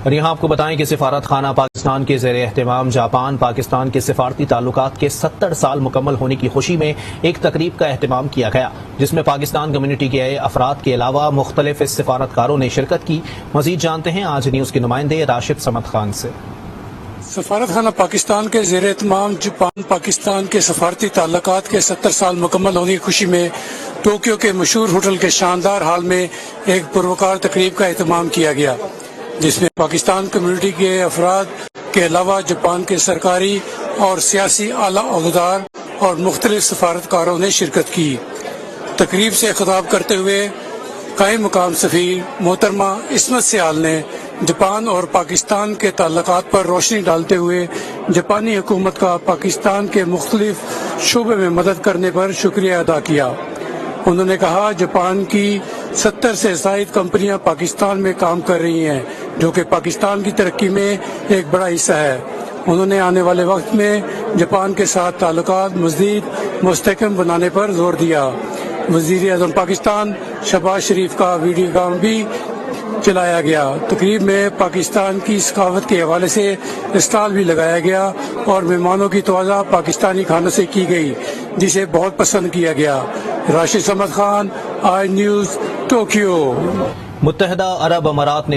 اور یہاں آپ کو بتائیں کہ سفارت خانہ پاکستان کے زیر اہتمام جاپان پاکستان کے سفارتی تعلقات کے 70 سال مکمل ہونے کی خوشی میں ایک تقریب کا اہتمام کیا گیا، جس میں پاکستان کمیونٹی کے افراد کے علاوہ مختلف سفارتکاروں نے شرکت کی۔ مزید جانتے ہیں آج نیوز کے نمائندے راشد سمد خان سے۔ سفارت خانہ پاکستان کے زیر اہتمام جاپان پاکستان کے سفارتی تعلقات کے 70 سال مکمل ہونے کی خوشی میں ٹوکیو کے مشہور ہوٹل کے شاندار ہال میں ایک پروکار تقریب کا اہتمام کیا گیا، جس میں پاکستان کمیونٹی کے افراد کے علاوہ جاپان کے سرکاری اور سیاسی اعلیٰ عہدیدار اور مختلف سفارتکاروں نے شرکت کی۔ تقریب سے خطاب کرتے ہوئے قائم مقام سفیر محترمہ عصمت سیال نے جاپان اور پاکستان کے تعلقات پر روشنی ڈالتے ہوئے جاپانی حکومت کا پاکستان کے مختلف شعبے میں مدد کرنے پر شکریہ ادا کیا۔ انہوں نے کہا جاپان کی 70 سے زائد کمپنیاں پاکستان میں کام کر رہی ہیں، جو کہ پاکستان کی ترقی میں ایک بڑا حصہ ہے۔ انہوں نے آنے والے وقت میں جاپان کے ساتھ تعلقات مزید مستحکم بنانے پر زور دیا۔ وزیر اعظم پاکستان شہباز شریف کا ویڈیو گام بھی چلایا گیا۔ تقریب میں پاکستان کی ثقافت کے حوالے سے اسٹال بھی لگایا گیا اور مہمانوں کی توازہ پاکستانی کھانوں سے کی گئی، جسے بہت پسند کیا گیا۔ راشد سمد خان، آج نیوز، ٹوکیو۔ متحدہ عرب امارات نے